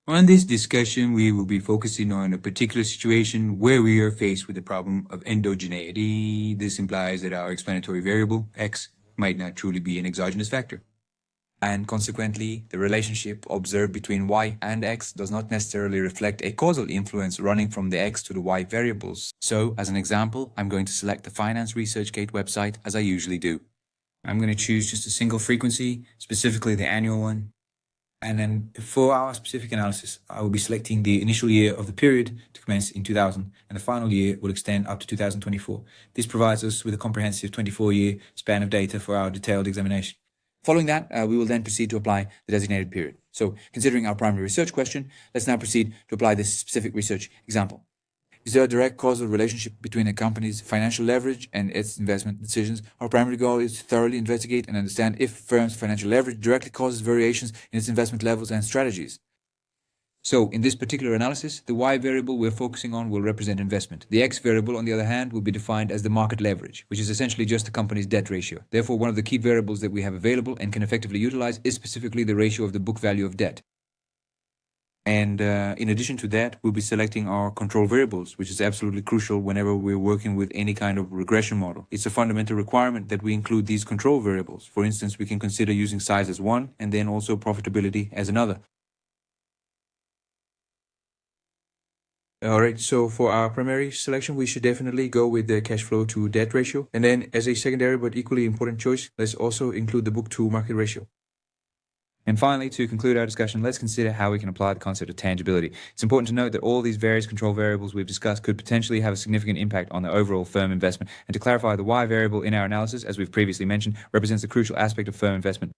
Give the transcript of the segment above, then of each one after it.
On this discussion, we will be focusing on a particular situation where we are faced with the problem of endogeneity. This implies that our explanatory variable, x, might not truly be an exogenous factor. And consequently, the relationship observed between y and x does not necessarily reflect a causal influence running from the x to the y variables. So, as an example, I'm going to select the Finance ResearchGate website as I usually do. I'm going to choose just a single frequency, specifically the annual one. And then for our specific analysis, I will be selecting the initial year of the period to commence in 2000, and the final year will extend up to 2024. This provides us with a comprehensive 24-year span of data for our detailed examination. Following that, we will then proceed to apply the designated period. So, considering our primary research question, let's now proceed to apply this specific research example. Is there a direct causal relationship between a company's financial leverage and its investment decisions? Our primary goal is to thoroughly investigate and understand if a firm's financial leverage directly causes variations in its investment levels and strategies. So, in this particular analysis, the y variable we're focusing on will represent investment. The x variable, on the other hand, will be defined as the market leverage, which is essentially just the company's debt ratio. Therefore, one of the key variables that we have available and can effectively utilize is specifically the ratio of the book value of debt. And in addition to that, we'll be selecting our control variables, which is absolutely crucial whenever we're working with any kind of regression model. It's a fundamental requirement that we include these control variables. For instance, we can consider using size as one and then also profitability as another. Alright, so for our primary selection, we should definitely go with the cash flow to debt ratio. And then as a secondary but equally important choice, let's also include the book to market ratio. And finally, to conclude our discussion, let's consider how we can apply the concept of tangibility. It's important to note that all these various control variables we've discussed could potentially have a significant impact on the overall firm investment. And to clarify, the y variable in our analysis, as we've previously mentioned, represents a crucial aspect of firm investment.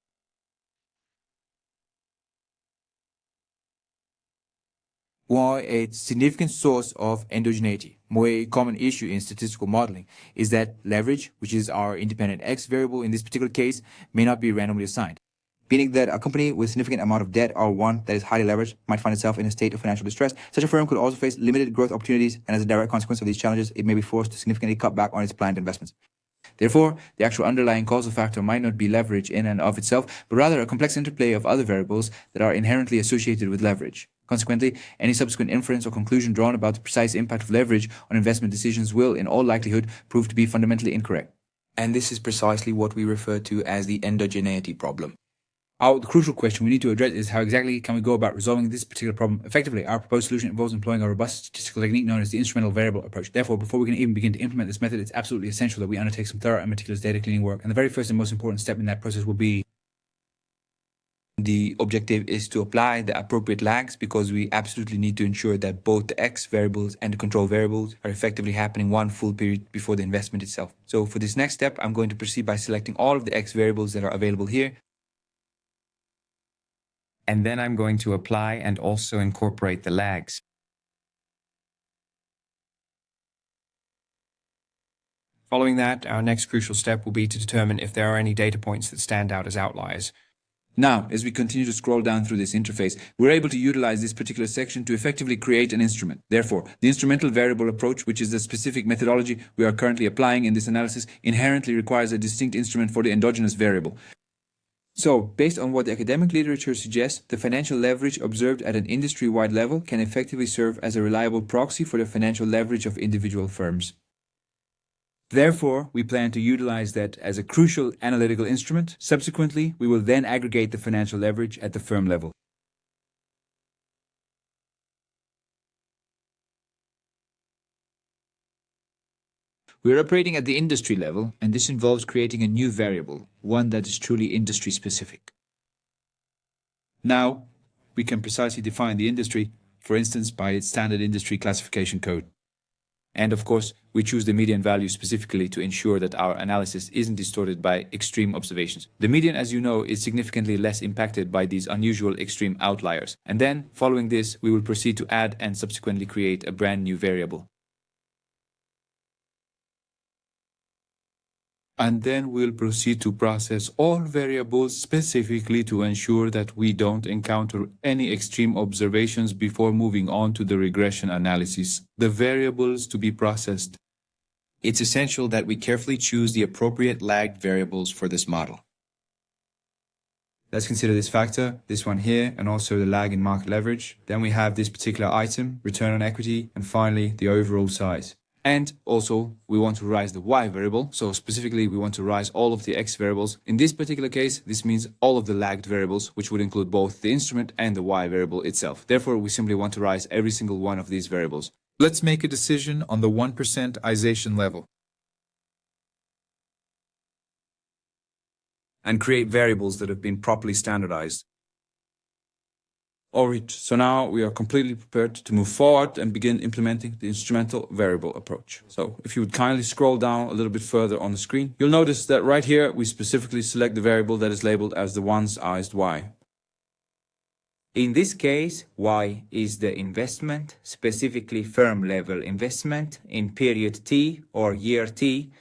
Why a significant source of endogeneity, more a common issue in statistical modeling, is that leverage, which is our independent x variable in this particular case, may not be randomly assigned. Meaning that a company with significant amount of debt or one that is highly leveraged might find itself in a state of financial distress. Such a firm could also face limited growth opportunities, and as a direct consequence of these challenges, it may be forced to significantly cut back on its planned investments. Therefore, the actual underlying causal factor might not be leverage in and of itself, but rather a complex interplay of other variables that are inherently associated with leverage. Consequently, any subsequent inference or conclusion drawn about the precise impact of leverage on investment decisions will, in all likelihood, prove to be fundamentally incorrect. And this is precisely what we refer to as the endogeneity problem. The crucial question we need to address is how exactly can we go about resolving this particular problem effectively. Our proposed solution involves employing a robust statistical technique known as the instrumental variable approach. Therefore, before we can even begin to implement this method, it's absolutely essential that we undertake some thorough and meticulous data cleaning work. And the very first and most important step in that process will be the objective is to apply the appropriate lags, because we absolutely need to ensure that both the x variables and the control variables are effectively happening one full period before the investment itself. So for this next step, I'm going to proceed by selecting all of the x variables that are available here. And then I'm going to apply and also incorporate the lags. Following that, our next crucial step will be to determine if there are any data points that stand out as outliers. Now, as we continue to scroll down through this interface, we're able to utilize this particular section to effectively create an instrument. Therefore, the instrumental variable approach, which is the specific methodology we are currently applying in this analysis, inherently requires a distinct instrument for the endogenous variable. So, based on what the academic literature suggests, the financial leverage observed at an industry-wide level can effectively serve as a reliable proxy for the financial leverage of individual firms. Therefore, we plan to utilize that as a crucial analytical instrument. Subsequently, we will then aggregate the financial leverage at the firm level. We are operating at the industry level, and this involves creating a new variable, one that is truly industry specific. Now, we can precisely define the industry, for instance, by its standard industry classification code. And of course, we choose the median value specifically to ensure that our analysis isn't distorted by extreme observations. The median, as you know, is significantly less impacted by these unusual extreme outliers. And then, following this, we will proceed to add and subsequently create a brand new variable. And then we'll proceed to process all variables specifically to ensure that we don't encounter any extreme observations before moving on to the regression analysis. The variables to be processed. It's essential that we carefully choose the appropriate lagged variables for this model. Let's consider this factor, this one here, and also the lag in market leverage. Then we have this particular item, return on equity, and finally the overall size. And also, we want to rise the y variable. So specifically, we want to rise all of the x variables. In this particular case, this means all of the lagged variables, which would include both the instrument and the y variable itself. Therefore, we simply want to rise every single one of these variables. Let's make a decision on the 1%ization level and create variables that have been properly standardized. Alright, so now we are completely prepared to move forward and begin implementing the instrumental variable approach. So if you would kindly scroll down a little bit further on the screen, you'll notice that right here we specifically select the variable that is labeled as the one-sized y. In this case, y is the investment, specifically firm-level investment in period t or year t,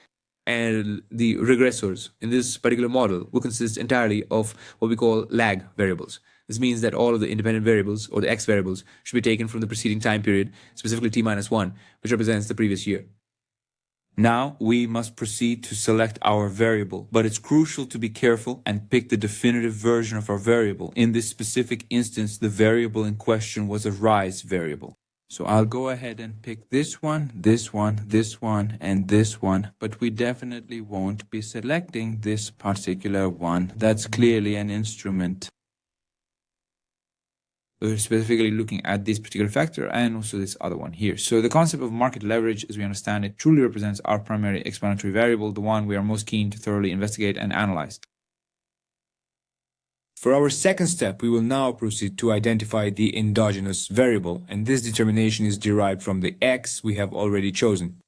and the regressors in this particular model will consist entirely of what we call lag variables. This means that all of the independent variables, or the x variables, should be taken from the preceding time period, specifically t-1, which represents the previous year. Now we must proceed to select our variable, but it's crucial to be careful and pick the definitive version of our variable. In this specific instance, the variable in question was a rise variable. So I'll go ahead and pick this one, this one, this one, and this one, but we definitely won't be selecting this particular one. That's clearly an instrument. We're specifically looking at this particular factor and also this other one here. So the concept of market leverage, as we understand it, truly represents our primary explanatory variable, the one we are most keen to thoroughly investigate and analyze. For our second step, we will now proceed to identify the endogenous variable, and this determination is derived from the x we have already chosen.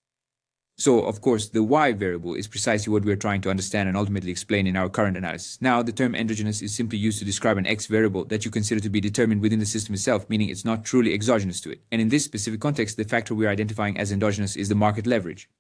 So, of course, the y variable is precisely what we are trying to understand and ultimately explain in our current analysis. Now, the term endogenous is simply used to describe an x variable that you consider to be determined within the system itself, meaning it's not truly exogenous to it. And in this specific context, the factor we are identifying as endogenous is the market leverage.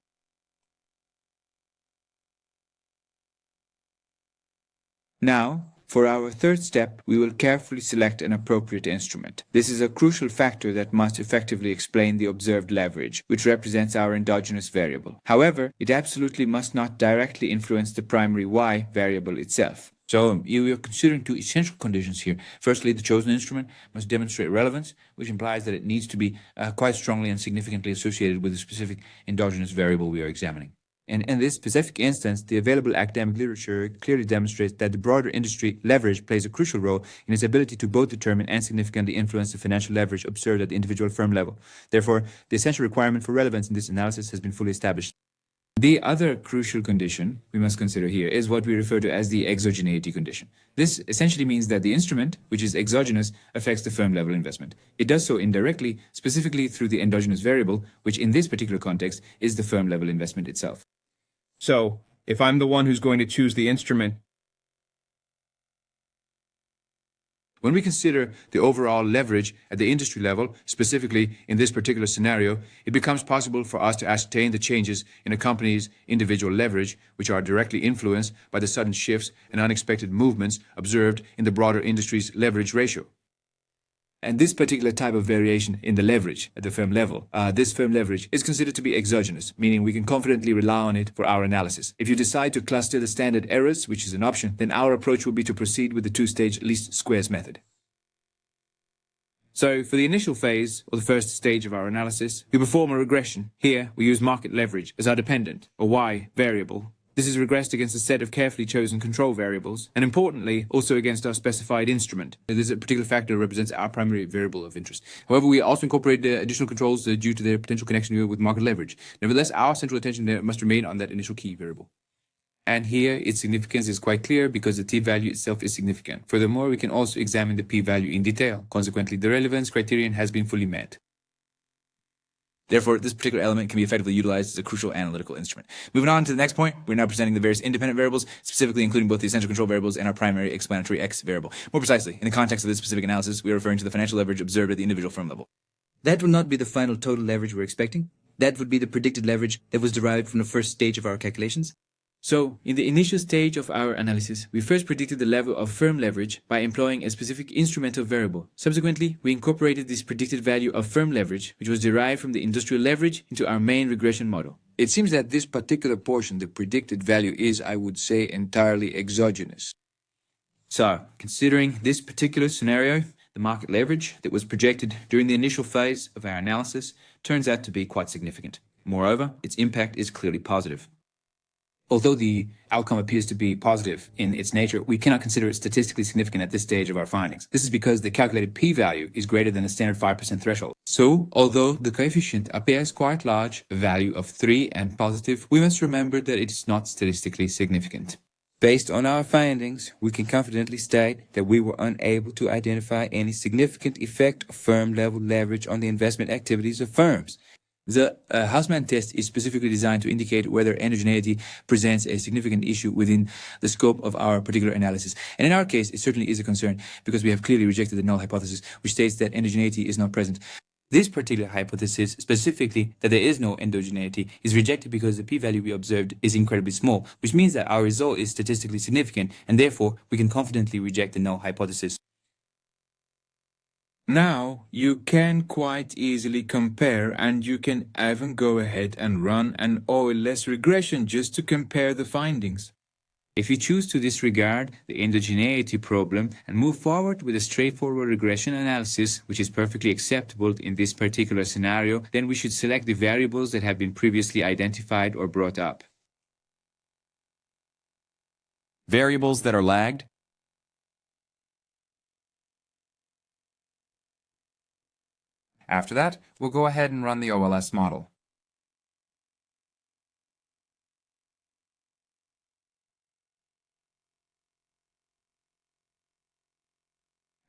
Now, for our third step, we will carefully select an appropriate instrument. This is a crucial factor that must effectively explain the observed leverage, which represents our endogenous variable. However, it absolutely must not directly influence the primary y variable itself. So, we are considering two essential conditions here. Firstly, the chosen instrument must demonstrate relevance, which implies that it needs to be quite strongly and significantly associated with the specific endogenous variable we are examining. And in this specific instance, the available academic literature clearly demonstrates that the broader industry leverage plays a crucial role in its ability to both determine and significantly influence the financial leverage observed at the individual firm level. Therefore, the essential requirement for relevance in this analysis has been fully established. The other crucial condition we must consider here is what we refer to as the exogeneity condition. This essentially means that the instrument, which is exogenous, affects the firm level investment. It does so indirectly, specifically through the endogenous variable, which in this particular context is the firm level investment itself. So, if I'm the one who's going to choose the instrument, when we consider the overall leverage at the industry level, specifically in this particular scenario, it becomes possible for us to ascertain the changes in a company's individual leverage, which are directly influenced by the sudden shifts and unexpected movements observed in the broader industry's leverage ratio. And this particular type of variation in the leverage at the firm level, this firm leverage is considered to be exogenous, meaning we can confidently rely on it for our analysis. If you decide to cluster the standard errors, which is an option, then our approach will be to proceed with the two-stage least squares method. So for the initial phase, or the first stage of our analysis, we perform a regression. Here, we use market leverage as our dependent, or y, variable. This is regressed against a set of carefully chosen control variables, and importantly, also against our specified instrument. This particular factor represents our primary variable of interest. However, we also incorporate additional controls due to their potential connection with market leverage. Nevertheless, our central attention must remain on that initial key variable. And here, its significance is quite clear because the t-value itself is significant. Furthermore, we can also examine the p-value in detail. Consequently, the relevance criterion has been fully met. Therefore, this particular element can be effectively utilized as a crucial analytical instrument. Moving on to the next point, we're now presenting the various independent variables, specifically including both the essential control variables and our primary explanatory x variable. More precisely, in the context of this specific analysis, we are referring to the financial leverage observed at the individual firm level. That would not be the final total leverage we're expecting. That would be the predicted leverage that was derived from the first stage of our calculations. So, in the initial stage of our analysis, we first predicted the level of firm leverage by employing a specific instrumental variable. Subsequently, we incorporated this predicted value of firm leverage, which was derived from the industrial leverage, into our main regression model. It seems that this particular portion, the predicted value, is, I would say, entirely exogenous. So, considering this particular scenario, the market leverage that was projected during the initial phase of our analysis turns out to be quite significant. Moreover, its impact is clearly positive. Although the outcome appears to be positive in its nature, we cannot consider it statistically significant at this stage of our findings. This is because the calculated p-value is greater than the standard 5% threshold. So, although the coefficient appears quite large, a value of 3 and positive, we must remember that it is not statistically significant. Based on our findings, we can confidently state that we were unable to identify any significant effect of firm-level leverage on the investment activities of firms. The Hausman test is specifically designed to indicate whether endogeneity presents a significant issue within the scope of our particular analysis. And in our case, it certainly is a concern because we have clearly rejected the null hypothesis, which states that endogeneity is not present. This particular hypothesis, specifically that there is no endogeneity, is rejected because the p-value we observed is incredibly small, which means that our result is statistically significant, and therefore we can confidently reject the null hypothesis. Now, you can quite easily compare, and you can even go ahead and run an OLS regression just to compare the findings. If you choose to disregard the endogeneity problem and move forward with a straightforward regression analysis, which is perfectly acceptable in this particular scenario, then we should select the variables that have been previously identified or brought up. Variables that are lagged. After that, we'll go ahead and run the OLS model.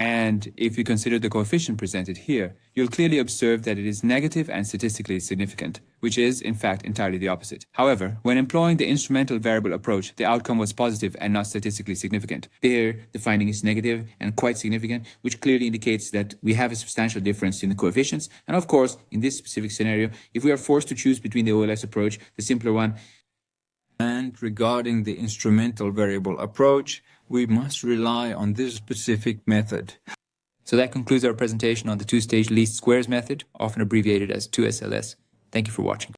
And if you consider the coefficient presented here, you'll clearly observe that it is negative and statistically significant, which is, in fact, entirely the opposite. However, when employing the instrumental variable approach, the outcome was positive and not statistically significant. There, the finding is negative and quite significant, which clearly indicates that we have a substantial difference in the coefficients. And of course, in this specific scenario, if we are forced to choose between the OLS approach, the simpler one, and regarding the instrumental variable approach, we must rely on this specific method. So that concludes our presentation on the two-stage least squares method, often abbreviated as 2SLS. Thank you for watching.